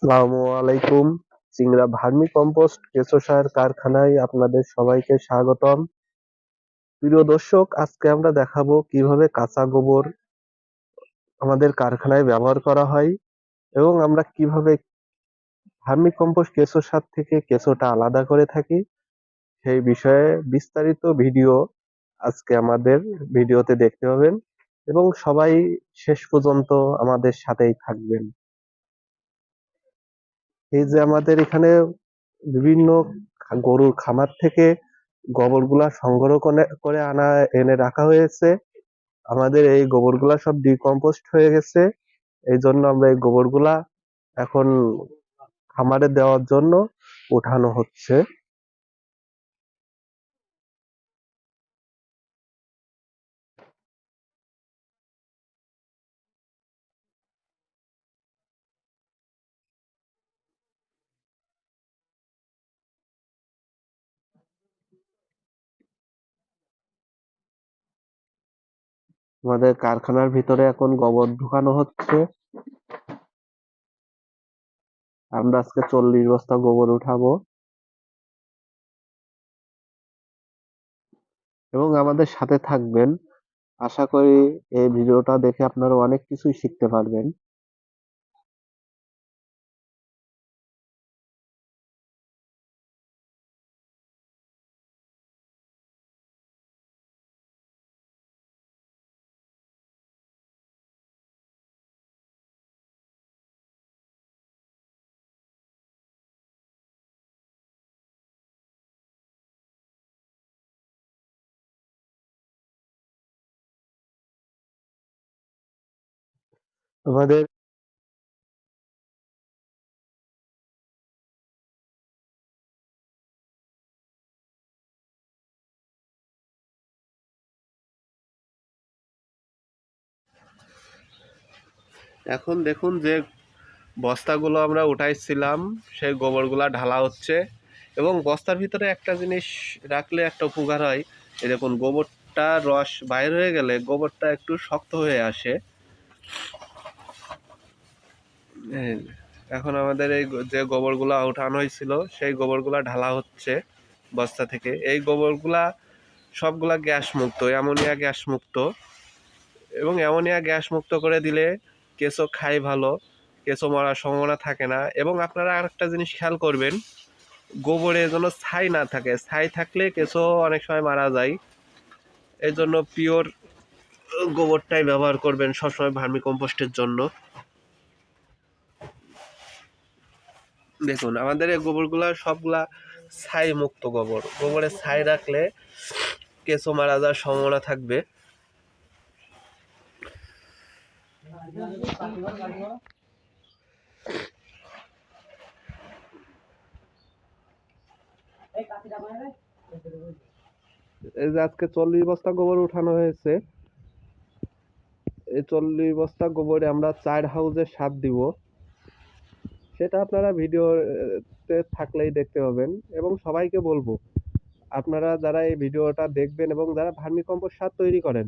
আসসালামু আলাইকুম। চিংড়া vermi compost কেঁচো সার কারখানায় আপনাদের সবাইকে স্বাগতম। প্রিয় দর্শক, আজকে আমরা দেখাবো কিভাবে কাঁচা গোবর আমাদের কারখানায় ব্যবহার করা হয় এবং আমরা কিভাবে ভার্মি কম্পোস্ট কেঁচো সার থেকে কেঁচোটা আলাদা করে থাকি সেই বিষয়ে বিস্তারিত ভিডিও আজকে আমাদের ভিডিওতে দেখতে পাবেন এবং সবাই শেষ পর্যন্ত আমাদের সাথেই থাকবেন। এই যে আমাদের এখানে বিভিন্ন গরুর খামার থেকে গোবরগুলা সংগ্রহ করে এনে রাখা হয়েছে। আমাদের এই গোবরগুলা সব ডিকম্পোস্ট হয়ে গেছে, এই জন্য আমরা এই গোবরগুলা এখন খামারে দেওয়ার জন্য উঠানো হচ্ছে। আমাদের কারখানার ভিতরে এখন গোবর ঢুকানো হচ্ছে। আমরা আজকে 40 বস্তা গোবর উঠাবো এবং আমাদের সাথে থাকবেন। আশা করি এই ভিডিওটা দেখে আপনারা অনেক কিছুই শিখতে পারবেন। আমাদের এখন দেখুন যে বস্তাগুলো আমরা উঠাইছিলাম সেই গোবরগুলা ঢালা হচ্ছে এবং বস্তার ভিতরে একটা জিনিস রাখলে একটা উপকার হয়। এই দেখুন, গোবরটা রস বাইর হয়ে গেলে গোবরটা একটু শক্ত হয়ে আসে। এই এখন আমাদের এই যে গোবরগুলা উঠানো হয়েছিল সেই গোবরগুলা ঢালা হচ্ছে বস্তা থেকে। এই গোবরগুলা সবগুলা গ্যাস মুক্ত, অ্যামোনিয়া গ্যাস মুক্ত, এবং অ্যামোনিয়া গ্যাস মুক্ত করে দিলে কেঁচো খাই ভালো, কেঁচো মরার সম্ভাবনা থাকে না। এবং আপনারা আরেকটা জিনিস খেয়াল করবেন, গোবরে যেন ছাই না থাকে, ছাই থাকলে কেঁচো অনেক সময় মারা যায়। এই জন্য পিওর গোবরটাই ব্যবহার করবেন সবসময় ভার্মি কম্পোস্টের জন্য। দেখুন আমাদের এই গোবরগুলা সবগুলা ছাই মুক্ত গোবর, গোবরে ছাই রাখলে কেঁচো মারা যাওয়ার সম্ভাবনা থাকবে। এই যে আজকে 40 বস্তা গোবর উঠানো হয়েছে, এই 40 বস্তা গোবরে আমরা 4 হাউজের সার দিব। সেটা আপনারা ভিডিওতে থাকলেই দেখতে পাবেন। এবং সবাইকে বলবো, আপনারা যারা এই ভিডিওটা দেখবেন এবং যারা ভার্মি কম্পোস্ট সার তৈরি করেন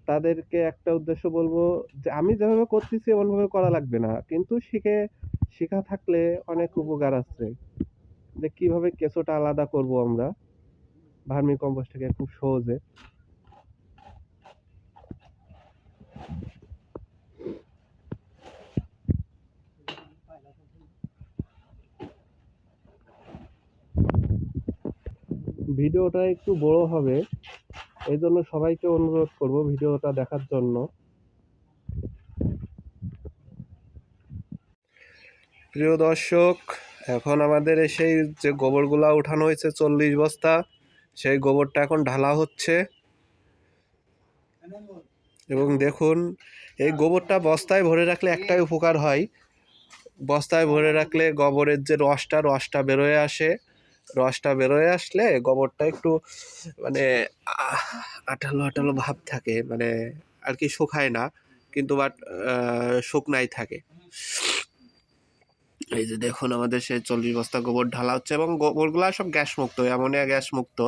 তাদেরকে একটা উদ্দেশ্য বলবো যে আমি যেভাবে করতেছি এমনভাবে করা লাগবে না, কিন্তু শিখা থাকলে অনেক উপকার আছে। যে কিভাবে কেঁচোটা আলাদা করব আমরা ভার্মি কম্পোস্ট থেকে খুব সহজে। ভিডিওটা একটু বড় হবে, এই জন্য সবাইকে অনুরোধ করব ভিডিওটা দেখার জন্য। প্রিয় দর্শক, এখন আমাদের সেই যে গোবরগুলা উঠানো হয়েছে 40 বস্তা, সেই গোবরটা এখন ঢালা হচ্ছে। এবং দেখুন, এই গোবরটা বস্তায় ভরে রাখলে একটাই উপকার হয়, বস্তায় ভরে রাখলে গোবরের যে রসটা বেরোয় আসে। রসটা বেরোয় আসলে গোবরটা একটু মানে আঠালো আঠালো ভাব থাকে, মানে আর কি শুকায় না, কিন্তু বাট শুকনাই থাকে। এই যে দেখুন আমাদের সেই 40 বস্তা গোবর ঢালা হচ্ছে এবং গোবরগুলা সব গ্যাস মুক্ত, অ্যামোনিয়া গ্যাস মুক্ত।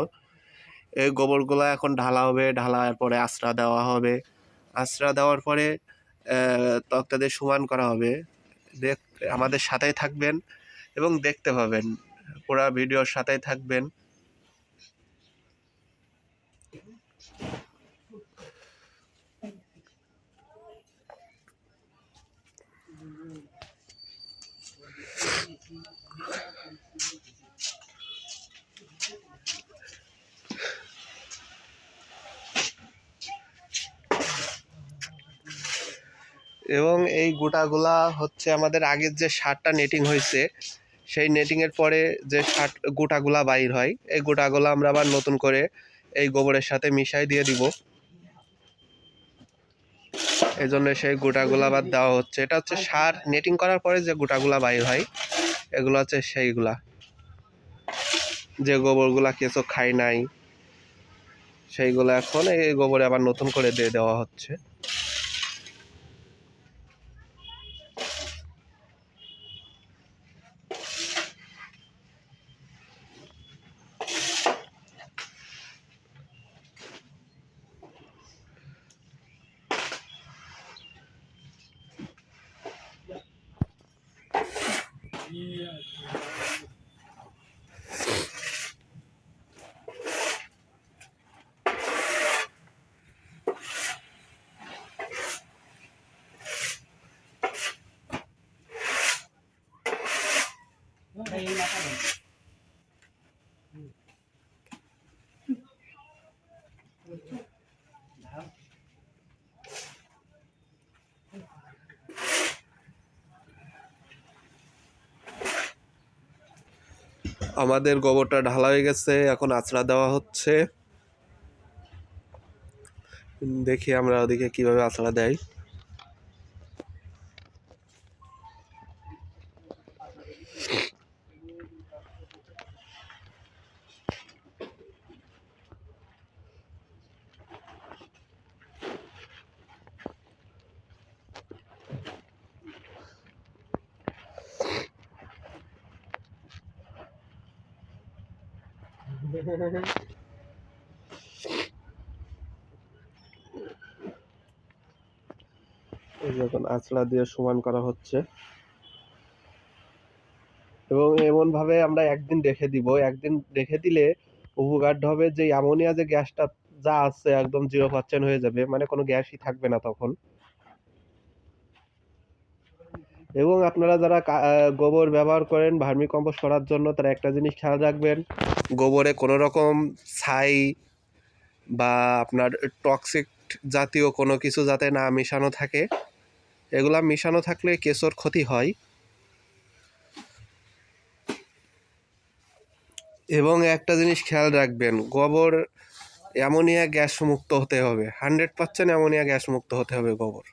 এই গোবরগুলা এখন ঢালা হবে, ঢালার পরে আশ্রা দেওয়া হবে। আশ্রা দেওয়ার পরে তক্তা দিয়ে সমান করা হবে। আমাদের সাথেই থাকবেন এবং দেখতে পাবেন, পুরো ভিডিওর সাথেই থাকবেন। এবং এই গোটাগুলা হচ্ছে আমাদের আগের যে সারটা নেটিং হয়েছে, সেই নেটিংয়ের পরে যে গোটাগুলা বাইর হয়, এই গোটাগুলা আমরা আবার নতুন করে এই গোবরের সাথে মিশাই দিয়ে দিব। এই জন্য সেই গোটাগুলা আবার দেওয়া হচ্ছে। এটা হচ্ছে সার নেটিং করার পরে যে গোটাগুলা বাইর হয়, এগুলো হচ্ছে সেইগুলা, যে গোবরগুলা কেঁচো খায় নাই, সেইগুলো এখন এই গোবরে আবার নতুন করে দিয়ে দেওয়া হচ্ছে। আমাদের গোবরটা ঢালা হয়ে গেছে, এখন আঁচড়া দেওয়া হচ্ছে। দেখি আমরা ওদিকে কিভাবে আঁচড়া দেয়। যখন আঁচড়া দিয়ে সমান করা হচ্ছে, এবং এমন ভাবে আমরা একদিন রেখে দিব। একদিন রেখে দিলে উপকারটা হবে যে অ্যামোনিয়া যে গ্যাসটা যা আছে একদম 0% হয়ে যাবে, মানে কোনো গ্যাসই থাকবে না তখন। এবং আপনারা যারা গোবর ব্যবহার করেন ভার্মি কম্পোস্ট করার জন্য, তারা একটা জিনিস খেয়াল রাখবেন, গোবরে কোনো রকম ছাই বা আপনার টক্সিক জাতীয় কোনো কিছু যাতে না মেশানো থাকে। এগুলা মেশানো থাকলে কেঁচোর ক্ষতি হয়। এবং একটা জিনিস খেয়াল রাখবেন, গোবর অ্যামোনিয়া গ্যাস মুক্ত হতে হবে, 100% অ্যামোনিয়া গ্যাস মুক্ত হতে হবে গোবর।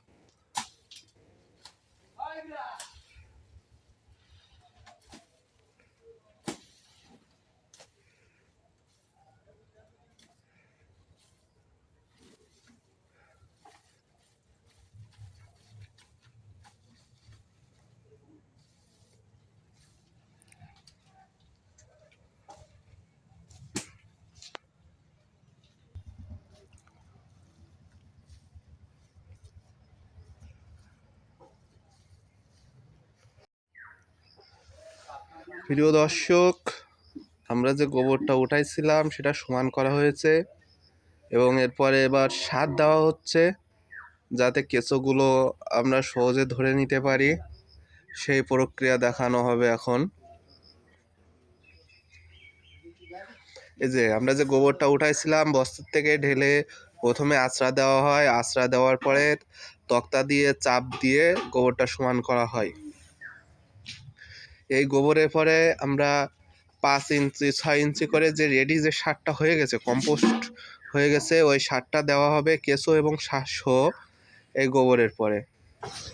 প্রিয় দর্শক, আমরা যে গোবরটা উঠাইছিলাম সেটা সমান করা হয়েছে, এবং এরপরে এবার সার দেওয়া হচ্ছে যাতে কেঁচোগুলো আমরা সহজে ধরে নিতে পারি, সেই প্রক্রিয়া দেখানো হবে এখন। এই যে আমরা যে গোবরটা উঠাইছিলাম বস্তার থেকে ঢেলে প্রথমে আঁচড়া দেওয়া হয়, আঁচড়া দেওয়ার পরে তক্তা দিয়ে চাপ দিয়ে গোবরটা সমান করা হয়। এই গোবরের পরে আমরা 5 ইঞ্চি 6 ইঞ্চি করে যে রেডি যে সারটা হয়ে গেছে, কম্পোস্ট হয়ে গেছে, ওই সারটা দেওয়া হবে কেঁচো এবং শাঁস এই গোবরের পরে,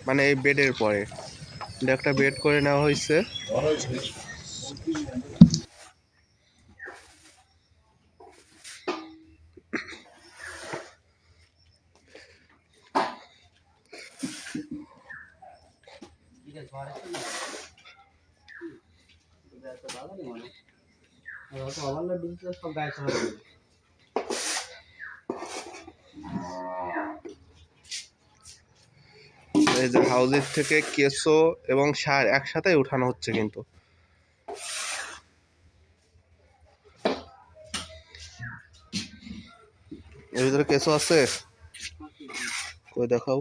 মানে এই বেডের পরে। এটা একটা বেড করে নেওয়া হয়েছে। এই যে হাউজের থেকে কেঁচো এবং সার একসাথে উঠানো হচ্ছে কিন্তু। এর ভিতরে কেঁচো আছে, কই দেখাও।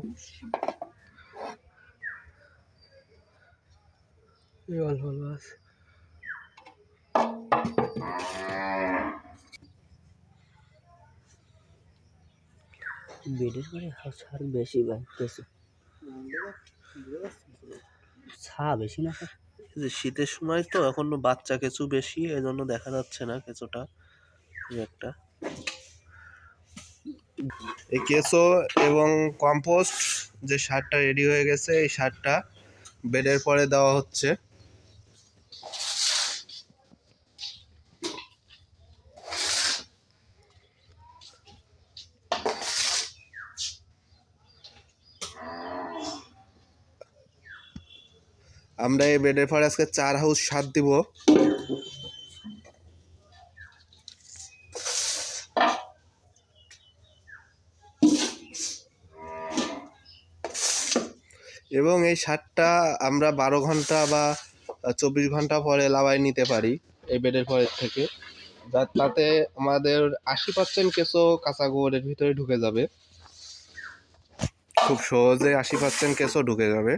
বেডের করে সার বেশি ভাই, কেঁচো ছা বেশি না স্যার? যে শীতের সময় তো এখন বাচ্চা কেঁচো বেশি, এই জন্য দেখা যাচ্ছে না কেঁচোটা একটা। এই কেঁচো এবং কম্পোস্ট যে সারটা রেডি হয়ে গেছে, এই সারটা বেডের পরে দেওয়া হচ্ছে। আমরা এই বেডের পরে আজকে 4 হাউস সার দিব। এবং এই সারটা আমরা 12 ঘন্টা বা 24 ঘন্টা পরে লাবাই নিতে পারি এই বেডের পরের থেকে, তাতে আমাদের 80% কেঁচো কাঁচা গোবরের ভিতরে ঢুকে যাবে, খুব সহজে 80% কেঁচো ঢুকে যাবে।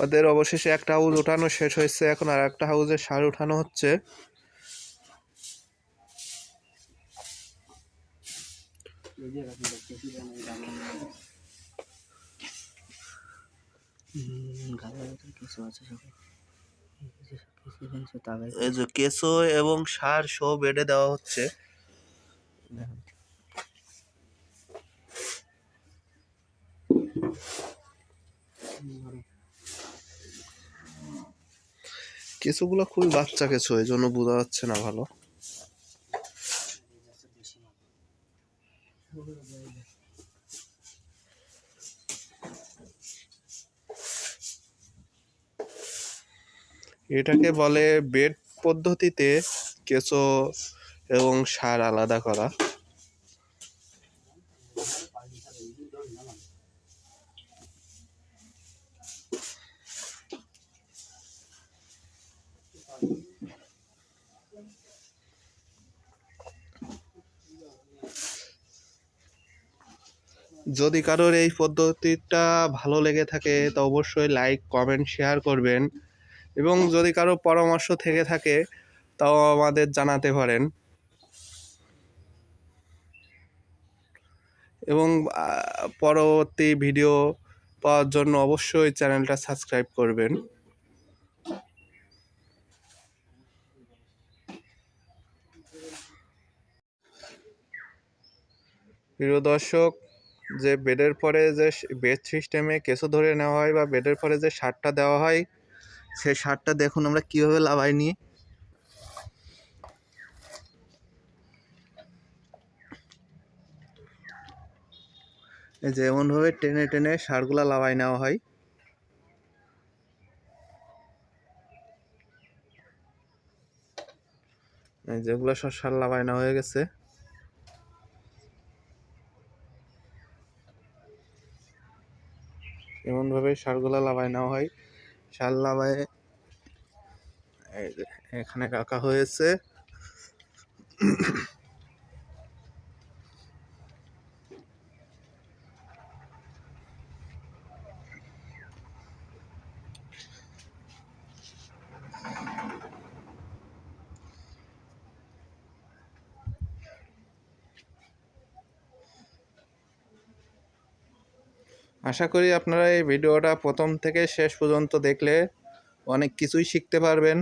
ওদের অবশেষে একটা হাউস উঠানো শেষ হয়েছে, এখন আর একটা হাউসে সার উঠানো হচ্ছে। এই যে কেঁচো এবং সার সব বেডে দেওয়া হচ্ছে। কেঁচোগুলো খুবই বাচ্চা কেঁচো, এই জন্য বোঝা যাচ্ছে না ভালো। এটাকে বলে বেড পদ্ধতিতে কেঁচো এবং সার আলাদা করা। যদি কারোর এই পদ্ধতিটা ভালো লেগে থাকে তো অবশ্যই লাইক, কমেন্ট, শেয়ার করবেন, এবং যদি কারো পরামর্শ থেকে থাকে তাও আমাদের জানাতে পারেন, এবং পরবর্তী ভিডিও পাওয়ার জন্য অবশ্যই চ্যানেলটা সাবস্ক্রাইব করবেন। প্রিয় দর্শক, যে বেডের পরে যে বেড সিস্টেমে কেঁচো ধরে নেওয়া হয় বা বেডের পরে যে সারটা দেওয়া হয়, সেই সারটা দেখুন আমরা কীভাবে লাগাই নিই। এই যে এমনভাবে টেনে টেনে সারগুলা লাগাই নেওয়া হয়। যেগুলো সব সার লাগাই নেওয়া হয়ে গেছে, এমনভাবে সারগুলা লাগাই নেওয়া হয়। সার লাগায় এখানে রাখা হয়েছে। আশা করি আপনারা এই ভিডিওটা প্রথম থেকে শেষ পর্যন্ত দেখলে অনেক কিছুই শিখতে পারবেন।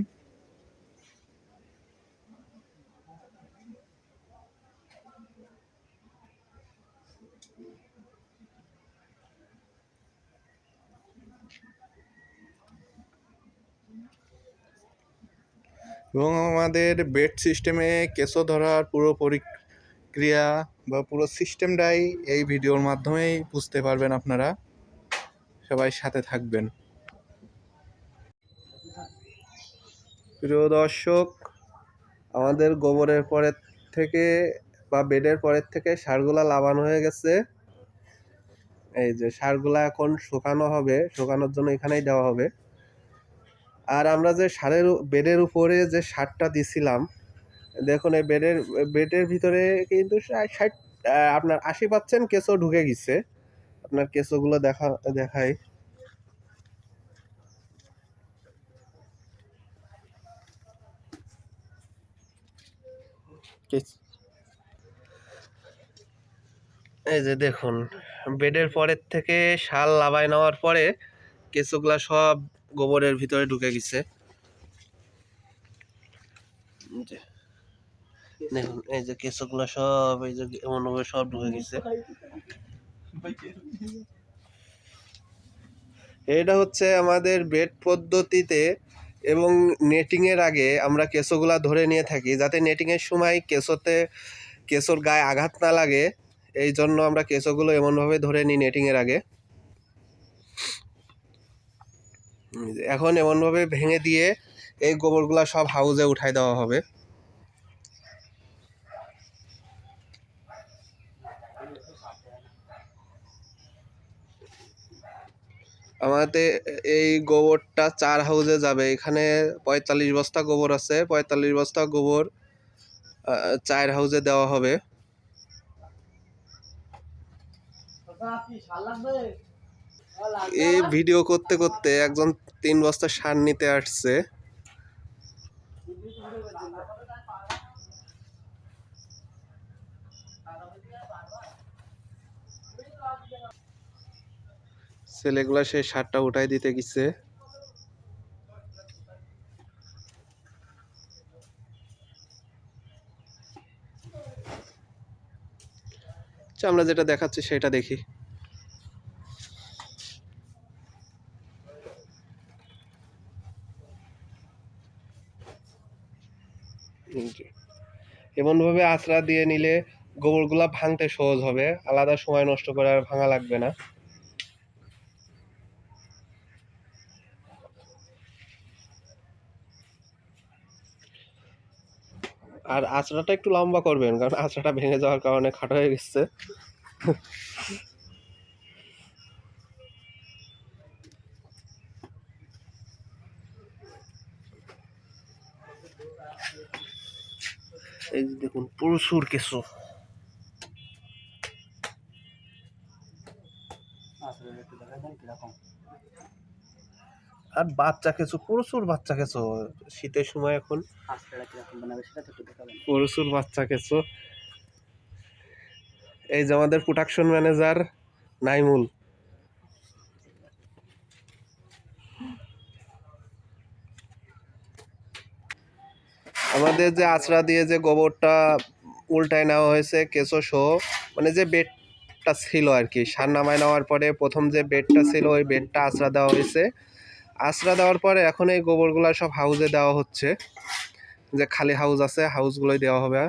এবং আমাদের বেড সিস্টেমে কেঁচো ধরার পুরো প্রক্রিয়া বা পুরো সিস্টেমটাই এই ভিডিওর মাধ্যমেই বুঝতে পারবেন আপনারা। সবাই সাথে থাকবেন। প্রিয় দর্শক, আমাদের গোবরের পরের থেকে বা বেডের পরের থেকে সারগুলা লাবানো হয়ে গেছে। এই যে সারগুলা এখন শুকানো হবে, শুকানোর জন্য এখানেই দেওয়া হবে। আর আমরা যে বেডের উপরে যে সারটা দিছিলাম, দেখুন এই বেডের ভিতরে কিন্তু 60 আপনার 80% কেঁচো ঢুকে গেছে। আপনার কেঁচোগুলো দেখাই। এই যে দেখুন, বেডের পরের থেকে শাল লাবাই নেওয়ার পরে কেঁচোগুলা সব গোবরের ভিতরে ঢুকে গেছে। দেখুন এই যে কেঁচোগুলা সব এই যে এমনভাবে সব ঢুকে গেছে। এটা হচ্ছে আমাদের বেড পদ্ধতিতে এবং নেটিং এর আগে আমরা কেঁচোগুলা ধরে নিয়ে থাকি, যাতে নেটিং এর সময় কেঁচোর গায়ে আঘাত না লাগে। এই জন্য আমরা কেঁচোগুলো এমনভাবে ধরে নিই নেটিং এর আগে। এখন এমনভাবে ভেঙে দিয়ে এই গোবরগুলা সব হাউজে উঠাই দেওয়া হবে। আমাদের এই গোবরটা 4 হাউজে যাবে। এখানে 45 বস্তা গোবর আছে, 45 বস্তা গোবর 4 হাউজে দেওয়া হবে। এই ভিডিও করতে করতে একজন 3 বস্তা সার নিতে আসছে। ছেলেগুলা সেই সারটা উঠাই দিতে গেছে। আচ্ছা, আমরা যেটা দেখাচ্ছি সেটা দেখি। এমনভাবে আঁচড়া দিয়ে নিলে গোবরগুলা ভাঙতে সহজ হবে, আলাদা সময় নষ্ট করে আর ভাঙা লাগবে না। আর আঁচড়াটা একটু লম্বা করবেন, কারণ আঁচড়াটা ভেঙে যাওয়ার কারণে খাটো হয়ে গেছে। এই যে দেখুন প্রচুর কেঁচো। আর বাচ্চা কেঁচো, প্রচুর বাচ্চা কেঁচো শীতের সময় এখন প্রচুর বাচ্চা কেঁচো। এই যে আমাদের প্রোডাকশন ম্যানেজার নাইমুল। আমাদের যে আঁচড়া দিয়ে যে গোবরটা উল্টায় নেওয়া হয়েছে কেঁচো সহ, মানে যে বেডটা ছিল আর কি, সার নামায় নেওয়ার পরে প্রথম যে বেডটা ছিল ওই বেডটা আঁচড়া দেওয়া হয়েছে। আঁচড়া দেওয়ার পরে এখন এই গোবরগুলা সব হাউজে দেওয়া হচ্ছে। যে খালি হাউস আছে হাউসগুলোই দেওয়া হবে।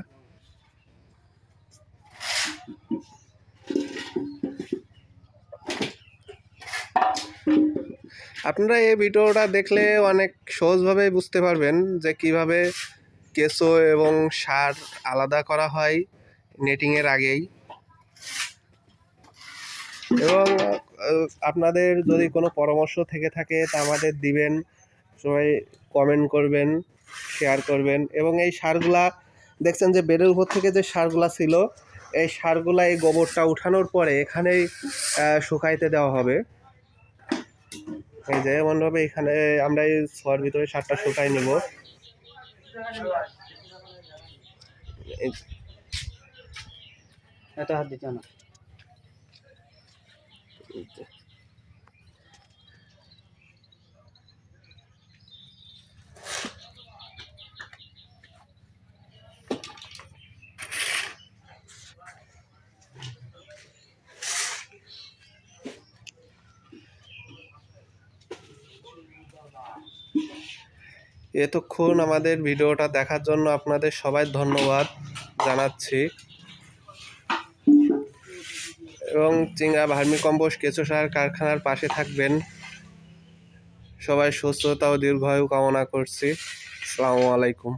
আপনারা এই ভিডিওটা দেখলে অনেক সহজভাবে বুঝতে পারবেন যে কিভাবে কেঁচো এবং সার আলাদা করা হয় নেটিংয়ের আগেই। এবং আপনাদের যদি কোনো পরামর্শ থেকে থাকে তা আমাদের দিবেন, সবাই কমেন্ট করবেন, শেয়ার করবেন। এবং এই সারগুলা দেখছেন যে বেডের উপর থেকে যে সারগুলা ছিল, এই সারগুলা এই গোবরটা উঠানোর পরে এখানেই শুকাইতে দেওয়া হবে। এই যে এমনভাবে এখানে আমরা এই ছোয়ার ভিতরে সারটা শুকাই নেব। এত হাত দিতে না। এতক্ষণ আমাদের ভিডিওটা দেখার জন্য আপনাদের সবাই ধন্যবাদ জানাচ্ছি। এবং চিংড়া ভার্মি কম্পোস্ট কেঁচো সার কারখানার পাশে থাকবেন। সবাই সুস্থতা ও দীর্ঘায়ু কামনা করছি। আসসালামু আলাইকুম।